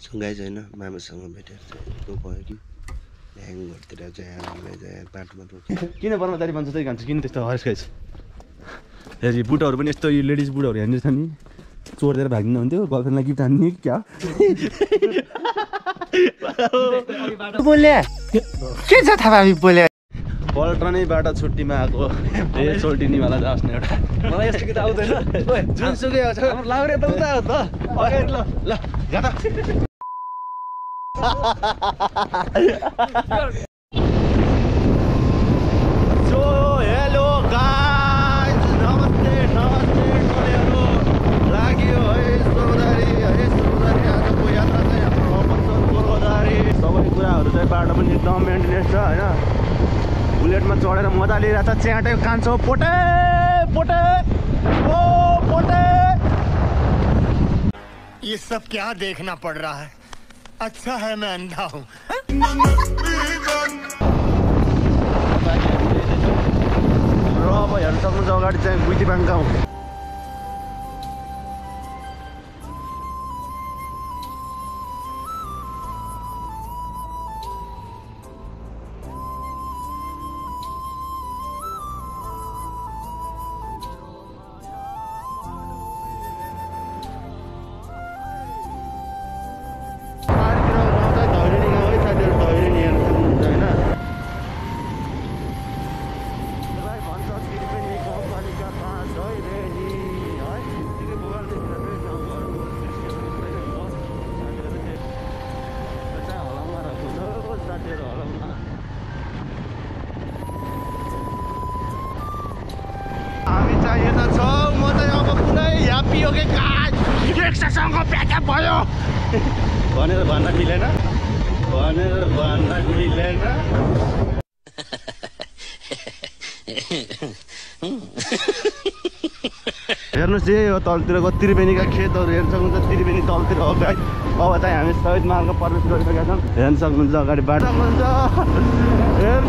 सँगै छैन मामासँग भेटेर चाहिँ गयो कि ह्याङहरूतिर चाहिँ हामीलाई चाहिँ बाटोमा रोक्यो। किन ब्रह्मचारी भन्छ त्यही खान्छ किन त्यस्तो हरेस खाइछ हेरी बुटहरू पनि यस्तो लेडिज बुटहरू हेर्ने छ नि चोरिदिएर भागिनु हुन्थ्यो गर्लफ्रेन्डलाई गिफ्ट हान्ने कि क्या बोले के छ थाहा बोले पल्टनैबाट छुट्टीमा आएको ए सोल्टिनीवाला जाँच्ने एउटा मलाई यस्तो गीत आउँदैन जुनसुकै आउँछ लाउरे त उता हो त अगाडि ल ल जा त सो हेलो गाइस नमस्ते नमस्ते टोलीहरू लाग्यो है स्वर्गदारी आजको यात्रा चाहिँ हाम्रो अमरसर स्वर्गदारी सबै कुराहरू चाहिँ बाटो पनि एकदम मेन्टेनेन्स छ होइन बुलेटमा चढेर मजा लिइरहेछ च्याटै कान्छो पोटे पोटे ओ पोटे ये सब क्या देखना पड़ रहा है अच्छा है मैं अंधा हूँ र अब हेर्न सक्नुहुन्छ अगाडि चाहिँ गुइतीबाङ गाउँ हामी चाहिँ यता छौँ म चाहिँ अब पुरै ह्याप्पी हो कि रिक्सासँग प्याका भयो भनेर भन्न मिलेन हेर्नुहोस् यही हो तलतिरको त्रिवेणीका खेतहरू हेर्न सक्नुहुन्छ त्रिवेणी तलतिर हो गाई अब चाहिँ हामी शहीद मार्ग प्रवेश गरिसकेका छौँ हेर्न सक्नुहुन्छ अगाडि बाटो हेर्न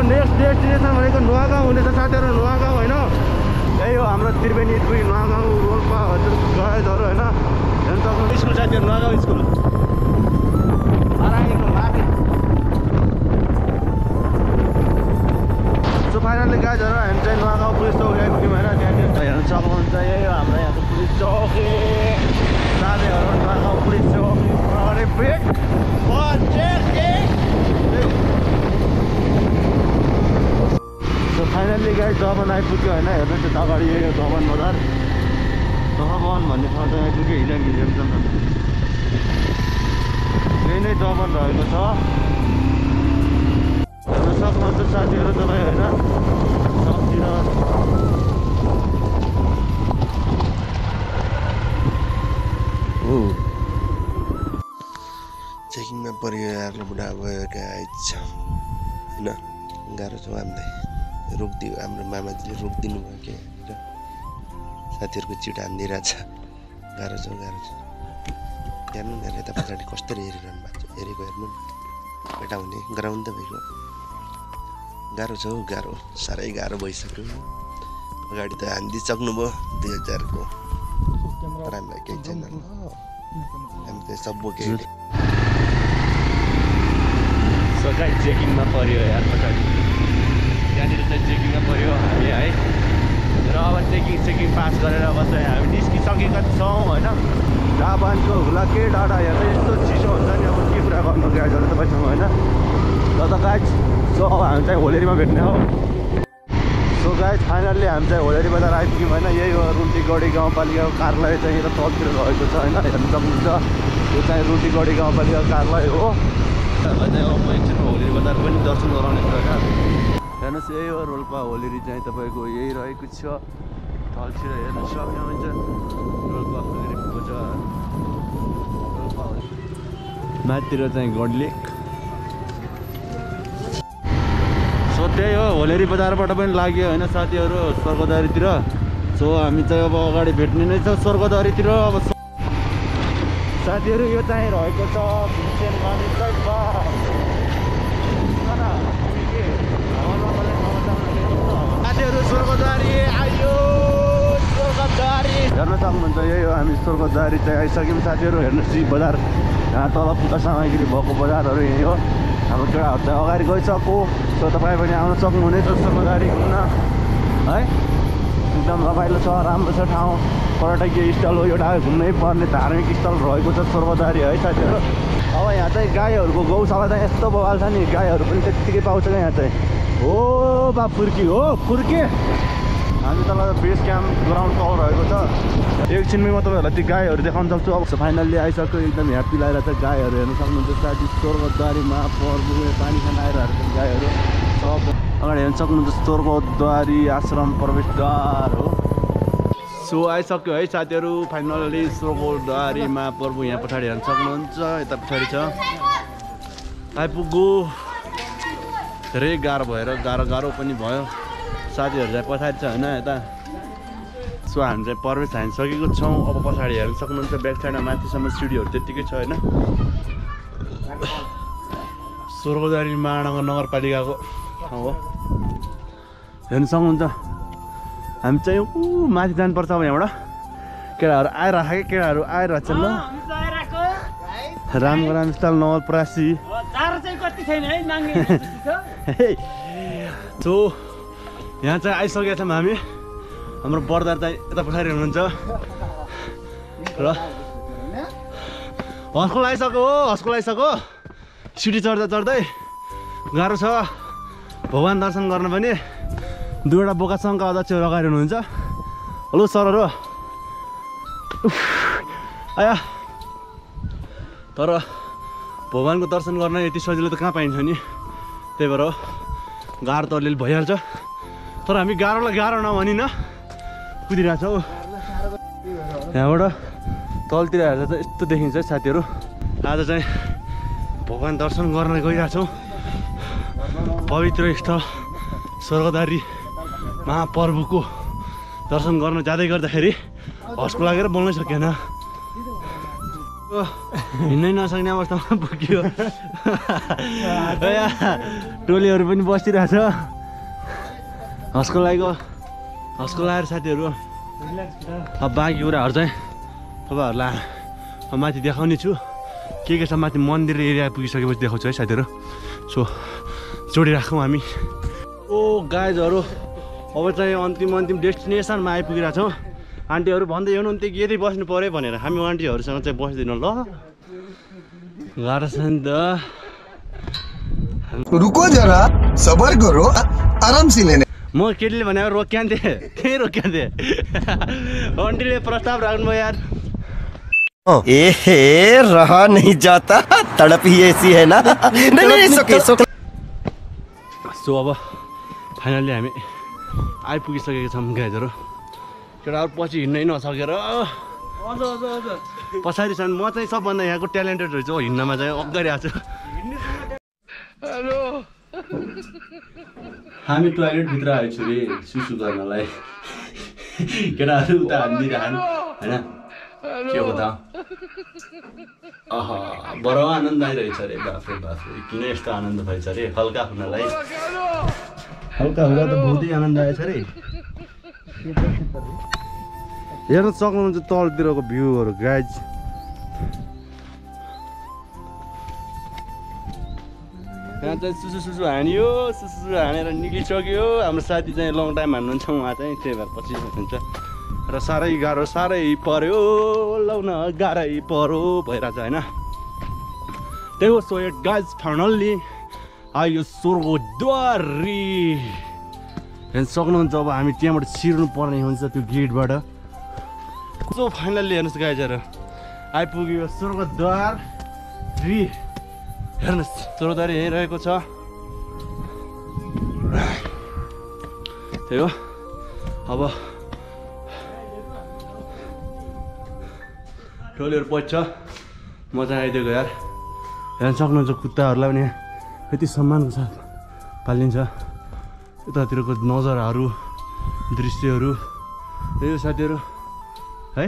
नेक्स्ट डेस्टिनेसन भनेको नुवागाउँ हुनेछ साथीहरू नुवागाउँ होइन यही हो हाम्रो त्रिवेणी 2 नुवागाउँ रोल्पा गएजहरू होइन हेर्न सक्नुहुन्छ स्कुल साथीहरू नुवागाउँ स्कुल सो फाइनली गाइजहरू हामी चाहिँ नुवागाउँ पुलिस चौकी आइपुग्यौँ होइन त्यहाँनिर हेर्न सक्नुहुन्छ यही हो हाम्रो यहाँको पुलिस चौकी साथीहरू नुवागाउँ पुलिस चौकी सो फाइनली गाइज दमन आइपुग्यो होइन हेर्नुहोस् त अगाडि यही हो दमन बजार दमन भन्ने ठाउँ चाहिँ आइपुग्यो हिलियम यही नै दमन रहेको छ हेर्न सक्नुहुन्छ साथीहरू तपाईँ होइन सबतिर चेकिङमा परियो यार बुढा भयो गाइज होइन गाह्रो छ हामीलाई रोकिदियो हाम्रो मामाजीले रोकिदिनु भयो क्या र साथीहरूको चिट हानिदिइरहेछ गाह्रो छ हेर्नु न यता पछाडि कसरी हेरिरहनु भएको छ हेरेको हेर्नु नि केटा हुने गराउनु त भइगयो गाह्रो छ हौ गाह्रो साह्रै गाह्रो भइसक्यो अगाडि त हानिदिइसक्नु भयो 2000को तर हामीलाई केही छैन हामी त सब बोक्यो सकाइ चेकिङमा पर्यो यार पछाडि त्यहाँनिर चाहिँ चेकिङमा पर्यो हामी है र अब चेकिङ पास गरेर अब चाहिँ हामी निस्किसकेका छौँ होइन जापानको हुलाके डाँडा हेर्दा यस्तो चिसो हुन्छ नि अब के कुरा गर्नु गाइजहरू तपाईँसँग होइन र त गाइज सो अब हामी चाहिँ होलेरीमा भेट्ने हो सो गाइज फाइनल्ली हामी चाहिँ होलेरी बजार आइपुग्यौँ होइन यही हो रुन्टीगढी गाउँपालिकाको कार्यालय चाहिँ यता तलतिर रहेको छ होइन हेर्न सक्नुहुन्छ यो चाहिँ रुन्टीगढी गाउँपालिकाको कार्यालय हो चाहिँ अब म एकछिन होलेरी बजार पनि दर्शन गराउने जग्गा हेर्नुहोस् यही हो रोल्पा होलेरी चाहिँ तपाईँको यही रहेको छ तलतिर हेर्न सक्नुहुन्छ रोल्पा होलेरी बजार माथितिर चाहिँ गडलेक सो त्यही हो होलेरी बजारबाट पनि लाग्यो होइन साथीहरू स्वर्गदारीतिर सो हामी चाहिँ अब अगाडि भेट्ने नै छ स्वर्गदारीतिर अब साथीहरू यो चाहिँ रहेको छ भीमसेन गणेश साथीहरू स्वर्गद्वारी आयो स्वर्गद्वारी हेर्न सक्नुहुन्छ यही हो हामी स्वर्गद्वारी चाहिँ आइसक्यौँ साथीहरू हेर्नुहोस् यी बजार यहाँ तल पूजा सामग्री भएको बजारहरू यही हो हाम्रो केटाहरू चाहिँ अगाडि गइसक्यो सो तपाईँ पनि आउन सक्नुहुनेछ स्वर्गद्वारी घुम्न है एकदम रमाइलो छ राम्रो छ ठाउँ पर्यटकीय स्थल हो एउटा घुम्नै पर्ने धार्मिक स्थल रहेको छ स्वर्गद्वारी है साथीहरू अब यहाँ चाहिँ गाईहरूको गौशाला चाहिँ यस्तो बवाल छ नि गाईहरू पनि त्यत्तिकै पाउँछ क्या यहाँ चाहिँ हो बा फुर्की हो फुर्के हामी तल बेस क्याम्प ग्राउन्ड तल रहेको छ एकछिनमै म तपाईँहरूलाई त्यो गाईहरू देखाउन सक्छु अब फाइनल्ली आइसक्यो एकदम ह्याप्पी लागेर चाहिँ गाईहरू हेर्न सक्नुहुन्छ साथी स्वर्गद्वारीमा पर्बु पानी खान आइरहेको छ गाईहरू सब अगाडि हेर्न सक्नुहुन्छ स्वर्गद्वारी आश्रम प्रवेशद्वार हो सो आइसक्यो है साथीहरू फाइनल्ली स्वर्गद्वारीमा पर्बु यहाँ पछाडि हेर्न सक्नुहुन्छ यता पछाडि छ आइपुग्यो धेरै गाह्रो भएर गाह्रो पनि भयो साथीहरू चाहिँ पछाडि छ होइन यता सो हामी चाहिँ प्रवेश हानिसकेको छौँ अब पछाडि हेर्न सक्नुहुन्छ ब्याक साइडमा माथिसम्म सिडीहरू त्यत्तिकै छ होइन स्वर्गद्वारी महानगर नगरपालिकाको ठाउँ हो हेर्न सक्नुहुन्छ हामी चाहिँ माथि जानुपर्छ अब यहाँबाट केटाहरू आइरहेको क्या केटाहरू आइरहेको छ ल राम स्थल नवलपरासी सो यहाँ चाहिँ आइसकेका छौँ हामी हाम्रो बर्दार चाहिँ यता पछाडि हुनुहुन्छ र हस्कल आइसक्यो सिडी चढ्दै गाह्रो छ भगवान् दर्शन गर्न पनि दुईवटा बोका सङ्घका अध्यक्षहरू अगाडि हुनुहुन्छ हेलो सरहरू आया तर भगवान्को दर्शन गर्न यति सजिलो त कहाँ पाइन्छ नि त्यही भएर गाह्रो त अलिअलि भइहाल्छ तर हामी गाह्रोलाई गाह्रो नभनिन कुदिरहेको छौँ यहाँबाट तलतिर हेर्दा चाहिँ यस्तो देखिन्छ है साथीहरू आज चाहिँ भगवान् दर्शन गर्न गइरहेको छौँ पवित्र स्थल स्वर्गद्वारी महापर्वको दर्शन गर्न जाँदै गर्दाखेरि हस्को लागेर बोल्नै सकेन हिँड्नै नसक्ने अवस्थामा पुग्यो टोलीहरू पनि बसिरहेछ हस्को लागेर साथीहरू अब बाँकी कुराहरू चाहिँ तपाईँहरूलाई माथि देखाउने छु के छ माथि मन्दिर एरिया पुगिसकेपछि देखाउँछु है साथीहरू सो जोडिराखौँ हामी ओ गाइजहरू अब चाहिँ अन्तिम डेस्टिनेसनमा आइपुगिरहेको छौँ आन्टीहरू भन्दै हुनुहुन्थ्यो कि यदि बस्नु पऱ्यो भनेर हामी आन्टीहरूसँग चाहिँ बस्दैनौँ ल गाह्रो छ नि त रुको जरा सबर करो आराम से लेने म केटीले भनेको रोक्यान्थेँ त्यही रोक्यान्थेँ आन्टीले प्रस्ताव राख्नुभयो यार ए रहा नहीं जाता तड़प ही ऐसी है ना नहीं सो अब फाइनल्ली हामी आइपुगिसकेका छौँ गाइजहरू केटाहरू पछि हिँड्नै नसकेर पछाडि छन् म चाहिँ सबभन्दा यहाँको ट्यालेन्टेड रहेछु हिँड्नमा चाहिँ अगाडि आएको छु हेलो हामी टोयलेटभित्र आएछु रे सुसु गर्नलाई केटाहरू उता हानिदिइरहनु होइन के हो त बडो आनन्द आइरहेछ अरे बाफ्रे किन यस्तो आनन्द भएछ अरे हल्का हुनलाई हल्का हुँदा त बहुतै आनन्द आएछ अरे हेर्न सक्नुहुन्छ तलतिरको भ्यूहरू गाइज यहाँ चाहिँ सुसु हान्यो सुसु हानेर निक्लिसक्यो हाम्रो साथी चाहिँ लङ टाइम हान्नुहुन्छ उहाँ चाहिँ त्यही भएर पछि हुन्छ र साह्रै गाह्रो साह्रै पर्यो लाउन गाह्रै पर्यो भइरहेछ होइन त्यही हो सो गाइज फाइनल्ली आयो स्वर्गद्वारी हेर्न सक्नुहुन्छ अब हामी त्यहाँबाट छिर्नु पर्ने हुन्छ त्यो गेटबाट सो फाइनल्ली हेर्नुहोस् गाइजहरू आइपुग्यो स्वर्गद्वारी हेर्नुहोस् स्वर्गद्वारी यहीँ रहेको छ त्यही हो अब टोलीहरू पच्छ मजा आइदिएको यार हेर्न सक्नुहुन्छ कुत्ताहरूलाई पनि यति सम्मानको साथ पालिन्छ यतातिरको नजाराहरू दृश्यहरू यो साथीहरू है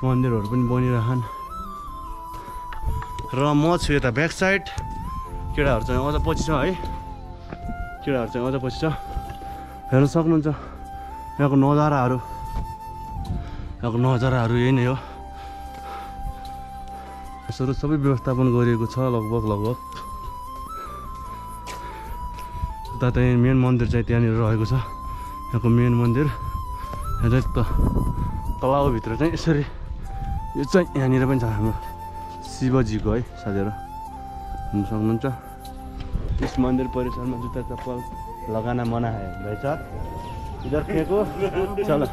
म मन्दिरहरू पनि बनिरहन् र म छु यता ब्याक साइड केटाहरू चाहिँ अझ पछि छ है केटाहरू चाहिँ अझ पछि छ हेर्न सक्नुहुन्छ यहाँको नजाराहरू यही नै हो यसरी सबै व्यवस्थापन गरिएको छ लगभग उता चाहिँ मेन मन्दिर चाहिँ त्यहाँनिर रहेको छ यहाँको मेन मन्दिर यहाँ चाहिँ तलाउभित्र चाहिँ यसरी यो चाहिँ यहाँनिर पनि छ हाम्रो शिवजीको है साथीहरू हेर्न सक्नुहुन्छ इस मन्दिर परिसरमा जुत्ता चप्पल लगाना मना है भाइ साहब इधर फेंको चलो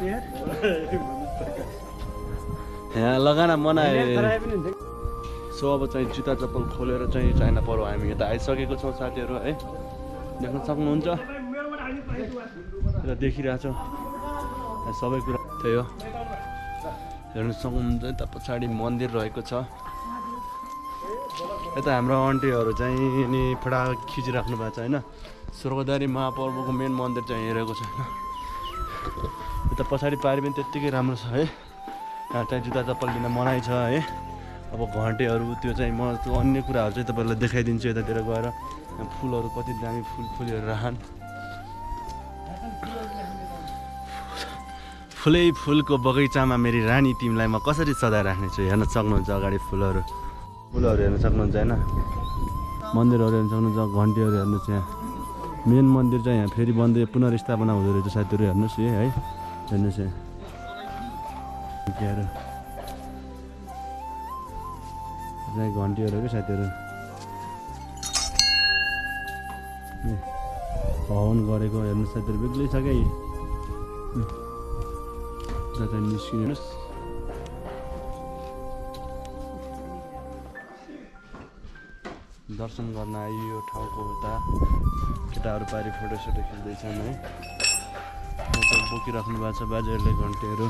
यहाँ लगाना मना है सो अब चाहिँ जुत्ता चप्पल खोलेर चाहिँ चाइना पर्व हामी यता आइसकेको छौँ साथीहरू है देख्न सक्नुहुन्छ यता देखिरहेछौँ सबै कुरा त्यही हो हेर्न सक्नुहुन्छ यता पछाडि मन्दिर रहेको छ यता हाम्रो आन्टीहरू चाहिँ नि फटा खिचिराख्नु भएको छ होइन स्वर्गदारी महापर्वको मेन मन्दिर चाहिँ हेरेको छ यता पछाडि पारि पनि त्यत्तिकै राम्रो छ है यहाँ चाहिँ जुत्ता चप्पल लिन मनाइ छ है अब घन्टेहरू त्यो चाहिँ म अन्य कुराहरू चाहिँ तपाईँहरूलाई देखाइदिन्छु यतातिर गएर यहाँ फुलहरू कति दामी फुलहरू रहन् फुलै फुलको बगैँचामा मेरी रानी तिमीलाई म कसरी सजाइराख्ने छु हेर्न सक्नुहुन्छ अगाडि फुलहरू हेर्न सक्नुहुन्छ होइन मन्दिरहरू हेर्न सक्नुहुन्छ घन्टीहरू हेर्नुहोस् यहाँ मेन मन्दिर चाहिँ यहाँ फेरि बन्दै पुनर्स्थापना हुँदो रहेछ साथीहरू हेर्नुहोस् है हेर्नुहोस् यहाँ घन्टीहरू क्या साथीहरू हवन गरेको हेर्नुहोस् साथीहरू बेग्लै छ क्या निस्किनुहोस् दर्शन गर्न आयो यो ठाउँको उता केटाहरू पारि फोटोसोटो खिच्दैछन् है बोकिराख्नु भएको छ बाजेहरूले घन्टीहरू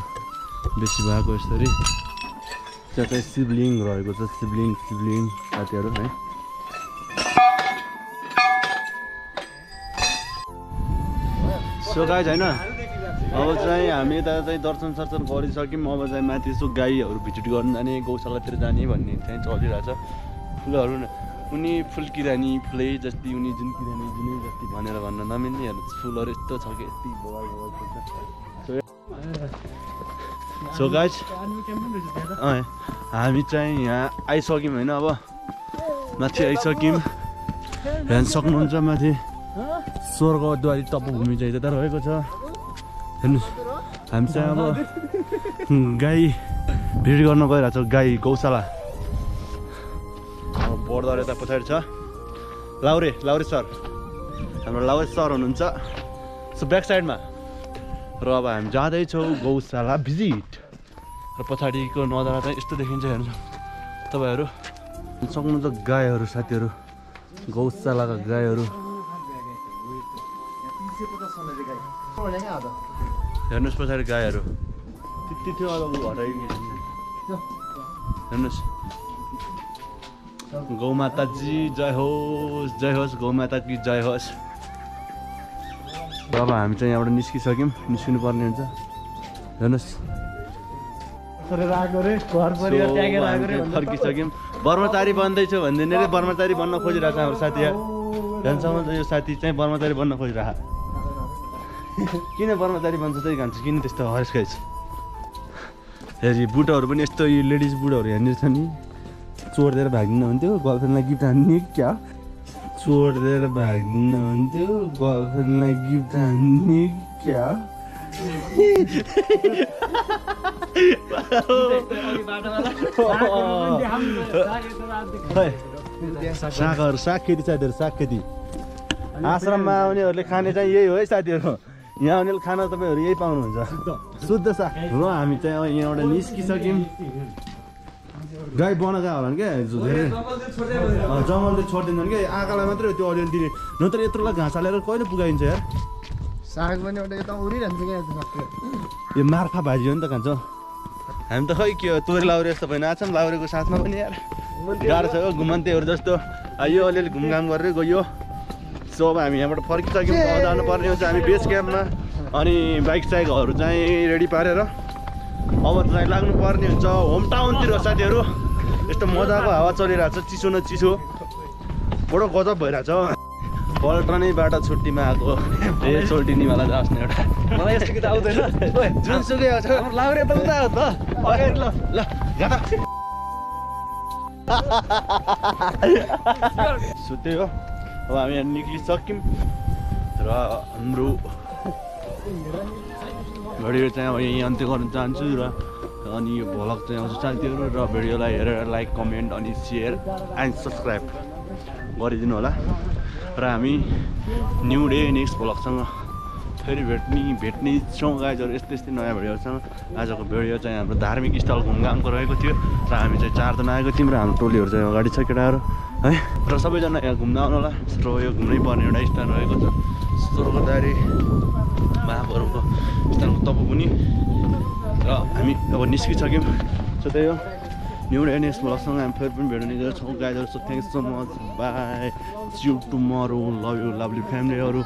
बेसी भएको यसरी त्यहाँ चाहिँ शिवलिङ्ग रहेको छ शिवलिङ्ग साथीहरू है सो गाइज होइन अब चाहिँ हामी यता चाहिँ दर्शन गरिसक्यौँ अब चाहिँ माथि यसो गाईहरू भिजिट गर्नु जाने गौशालातिर जाने भन्ने चाहिँ चलिरहेछ फुलहरू उनी फुल किरानी फुलै जस्तै उनी जुन किरानी जुनै जस्तै भनेर भन्न नमिल्ने हेर्नु फुलहरू यस्तो छ कि यति बगाल सो गाइज हामी चाहिँ यहाँ आइसक्यौँ होइन अब माथि आइसक्यौँ हेर्न सक्नुहुन्छ माथि स्वर्गद्वारी तपोभूमि चाहिँ त्यता रहेको छ हेर्नुहोस् हामी चाहिँ अब गाई भिड गर्न गइरहेको छौँ गाई गौशाला बोर्डद्वारा यता पछाडि छ लाउरे सर हाम्रो लाउरे सर हुनुहुन्छ सो ब्याक साइडमा र अब हामी जाँदैछौँ गौशाला भिजिट र पछाडिको नजारा चाहिँ यस्तो देखिन्छ हेर्नु तपाईँहरू सक्नुहुन्छ गाईहरू साथीहरू गौशालाका गाईहरू हेर्नुहोस् पछाडि गाईहरू त्यति थियो अब हेर्नुहोस् गौमाता जी जय होस् गौमाता की जय होस् अब हामी चाहिँ यहाँबाट निस्किसक्यौँ निस्किनु पर्ने हुन्छ हेर्नुहोस् फर्किसक्यौँ ब्रह्मचारी बन्दैछु भन्दै नै ब्रह्मचारी बन्न खोजिरहेको छ हाम्रो साथी हेर्न सक्नुहुन्छ यो साथी चाहिँ ब्रह्मचारी बन्न खोजिरहेको किन ब्रह्मचारी बन्छ चाहिँ खान्छ किन त्यस्तो हरेस खाइछ हेरी बुटहरू पनि यस्तो यो लेडिज बुटहरू हेर्ने छ नि चोरिदिएर भाग्दिनु हुन्थ्यो गर्लफ्रेन्डलाई गिफ्ट हान्ने क्या चोरिदिएर भाग्दिनु हुन्थ्यो गर्लफ्रेन्डलाई गिफ्ट हान्ने क्या साग खेती साथीहरू साग खेती आश्रममा आउनेहरूले खाने चाहिँ यही हो है साथीहरू यहाँ आउनेले खाना तपाईँहरू यही पाउनुहुन्छ शुद्ध साग र हामी चाहिँ यहाँबाट निस्किसक्यौँ गाई बनाएको होला क्या धेरै जङ्गलले छोडिदिन्छन् क्या आँखालाई मात्रै त्यो अलिअलि दिने नत्र यत्रोलाई घाँस हालेर कहिले पुगाइन्छ यार साग पनि एउटा यता उडिरहन्छ क्या यो मार्खा भाजी हो नि त खान्छौँ हामी त खै के हो तोरी लाउरे जस्तो भइ नाच्छौँ लाउरेको साथमा पनि यार गाह्रो छ हो घुमन्तेहरू जस्तो यो अलिअलि घुमघाम गरेर गयो सो अब हामी यहाँबाट फर्किसक्यौँ जानुपर्ने हुन्छ हामी बेस क्याम्पमा अनि बाइक साइकहरू चाहिँ रेडी पारेर अब चाहिँ लाग्नुपर्ने हुन्छ होम टाउनतिर साथीहरू। यस्तो मजाको हावा चलिरहेको छ, चिसो न चिसो, बडो गजब भइरहेछ। पल्टनैबाट छुट्टीमा आएको ए सोल्टिनीवाला जाँच्ने एउटा मलाई यस्तो गीत आउँदैन जुनसुकै आउँछ लाउरे त उता हो त अगाडि ल ल जाँदा सो त्यही हो। अब हामी यहाँ निक्लिसक्यौँ र हाम्रो भिडियो चाहिँ अब यहीँ अन्त्य गर्न चाहन्छु र अनि यो भ्लग चाहिँ आउँछ साथीहरू र भिडियोलाई हेरेर लाइक कमेन्ट अनि सेयर एन्ड सब्सक्राइब गरिदिनु होला र हामी न्यू डे नेक्स्ट भ्लगसँग फेरि भेट्ने छौँ गाइजहरू यस्तै यस्तै नयाँ भिडियोहरूसँग। आजको भिडियो चाहिँ हाम्रो धार्मिक स्थल घुमघामको रहेको थियो र हामी चाहिँ 4 जना आएको थियौँ र हाम्रो टोलीहरू चाहिँ अगाडि छ केटाहरू है र सबैजना यहाँ घुम्न आउनु होला। र यो घुम्नै पर्ने एउटा स्थान रहेको छ स्वर्गदारी महाप्रभुको स्थानको तपोमुनि र हामी अब निस्किसक्यौँ। सो त्यही हो न्यू डे नेक्स्ट भ्लगसँग हामी फेरि पनि भेट्ने गर्छौँ गाइजहरू। So thanks so much, bye, see you tomorrow, love you lovely फ्यामिलीहरू।